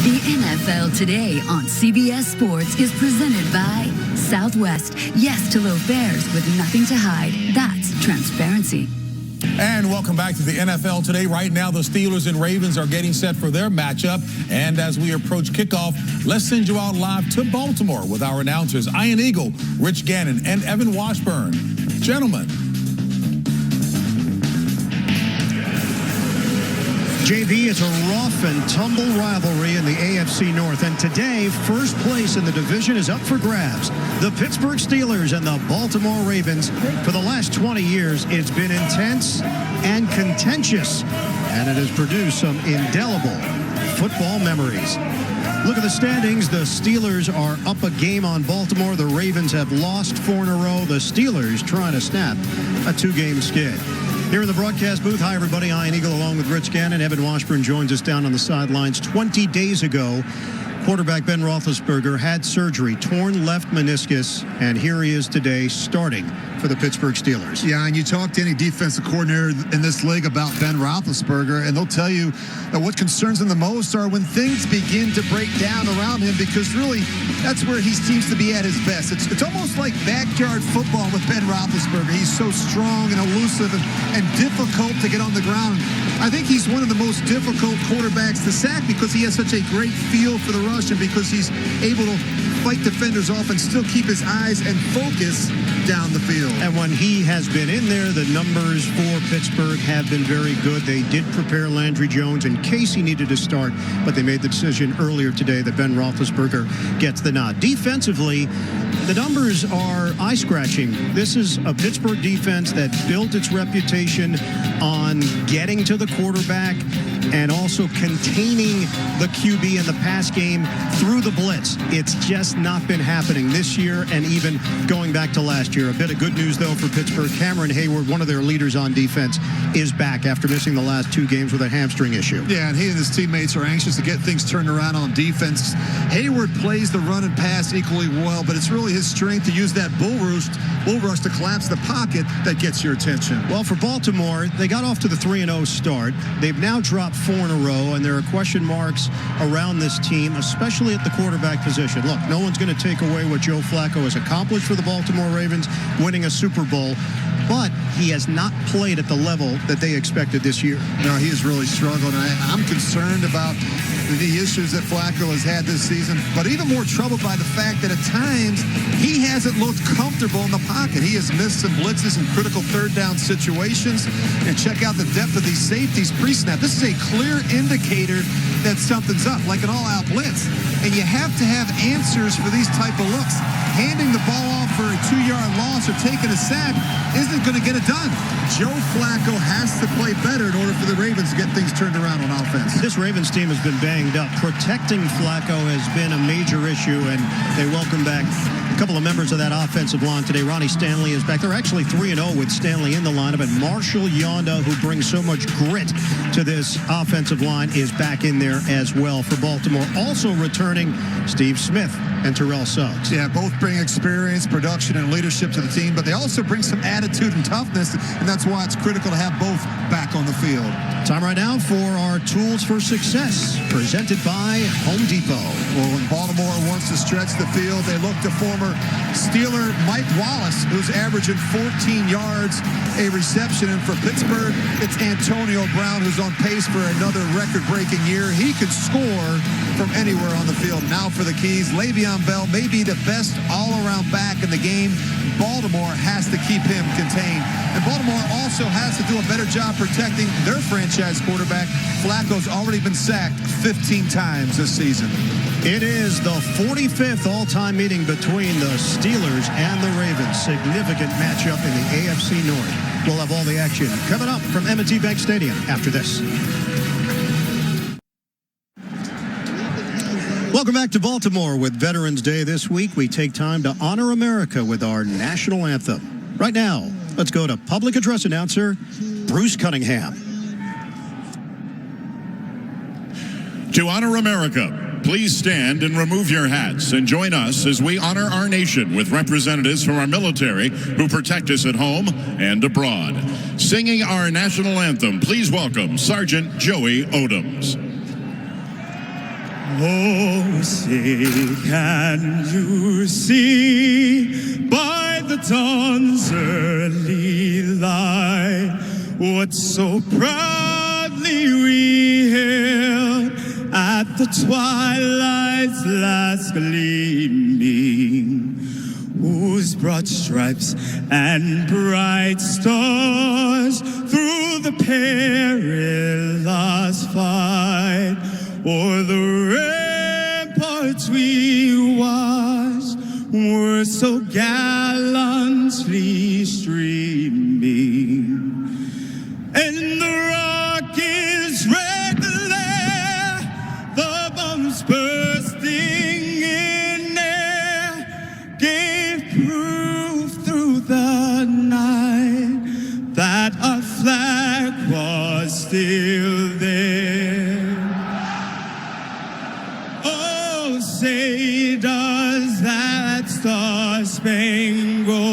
The NFL Today on CBS Sports is presented by Southwest. Yes to low fares with nothing to hide. That's transparency. And welcome back to the NFL Today. Right now, the Steelers and Ravens are getting set for their matchup. And as we approach kickoff, let's send you out live to Baltimore with our announcers, Ian Eagle, Rich Gannon, and Evan Washburn. Gentlemen. JV, it's a rough and tumble rivalry in the AFC North. And today, first place in the division is up for grabs. The Pittsburgh Steelers and the Baltimore Ravens. For the last 20 years, it's been intense and contentious. And it has produced some indelible football memories. Look at the standings. The Steelers are up a game on Baltimore. The Ravens have lost 4 in a row. The Steelers trying to snap a 2-game skid. Here in the broadcast booth, hi everybody, Ian Eagle along with Rich Gannon. Evan Washburn joins us down on the sidelines. 20 days ago, quarterback Ben Roethlisberger had surgery, torn left meniscus, and here he is today starting for the Pittsburgh Steelers. Yeah, and you talk to any defensive coordinator in this league about Ben Roethlisberger, and they'll tell you that what concerns them the most are when things begin to break down around him, because really that's where he seems to be at his best. It's almost like backyard football with Ben Roethlisberger. He's so strong and elusive and difficult to get on the ground. I think he's one of the most difficult quarterbacks to sack because he has such a great feel for the rush and because he's able to fight defenders off and still keep his eyes and focus down the field. And when he has been in there, the numbers for Pittsburgh have been very good. They did prepare Landry Jones in case he needed to start, but they made the decision earlier today that Ben Roethlisberger gets the nod. Defensively, the numbers are eye-scratching. This is a Pittsburgh defense that built its reputation on getting to the quarterback and also containing the QB in the pass game through the blitz. It's just not been happening this year and even going back to last year. A bit of good news, though, for Pittsburgh. Cameron Hayward, one of their leaders on defense, is back after missing the last 2 games with a hamstring issue. Yeah, and he and his teammates are anxious to get things turned around on defense. Hayward plays the run and pass equally well, but it's really his strength to use that bull rush to collapse the pocket that gets your attention. Well, for Baltimore, they got off to the 3-0 start. They've now dropped 4 in a row, and there are question marks around this team, especially at the quarterback position. Look, no one's going to take away what Joe Flacco has accomplished for the Baltimore Ravens, winning a Super Bowl, but he has not played at the level that they expected this year. No, he has really struggled, and I'm concerned about the issues that Flacco has had this season, but even more troubled by the fact that at times he hasn't looked comfortable in the pocket. He has missed some blitzes in critical third-down situations. And check out the depth of these safeties pre-snap. This is a clear indicator that something's up, like an all-out blitz. And you have to have answers for these type of looks. Handing the ball off for a 2-yard loss or taking a sack isn't going to get it done. Joe Flacco has to play better in order for the Ravens to get things turned around on offense. This Ravens team has been banged up. Protecting Flacco has been a major issue, and they welcome back a couple of members of that offensive line today. Ronnie Stanley is back. They're actually 3-0 with Stanley in the lineup, and Marshall Yonda, who brings so much grit to this offensive line, is back in there as well for Baltimore. Also returning Steve Smith and Terrell Suggs. Yeah, both bring experience, production, and leadership to the team, but they also bring some attitude and toughness, and that's why it's critical to have both back on the field. Time right now for our Tools for Success, presented by Home Depot. Well, when Baltimore wants to stretch the field, they look to former Steeler Mike Wallace, who's averaging 14 yards a reception. And for Pittsburgh, it's Antonio Brown, who's on pace for another record-breaking year. He could score from anywhere on the field. Now for the keys, Le'Veon Bell may be the best all-around back in the game. Baltimore has to keep him contained. And Baltimore also has to do a better job protecting their franchise quarterback. Flacco's already been sacked 15 times this season. It is the 45th all-time meeting between the Steelers and the Ravens. Significant matchup in the AFC North. We'll have all the action coming up from M&T Bank Stadium after this. Welcome back to Baltimore. With Veterans Day this week, we take time to honor America with our national anthem. Right now, let's go to public address announcer Bruce Cunningham. To honor America, please stand and remove your hats and join us as we honor our nation with representatives from our military who protect us at home and abroad. Singing our national anthem, please welcome Sergeant Joey Odoms. Oh, say, can you see by the dawn's early light what so proudly we hailed at the twilight's last gleaming, whose broad stripes and bright stars through the perilous fight o'er the ramparts we watched were so gallantly streaming. And the rocket's red glare, the bombs bursting in air, gave proof through the night that our flag was still there. Oh, say does that star-spangled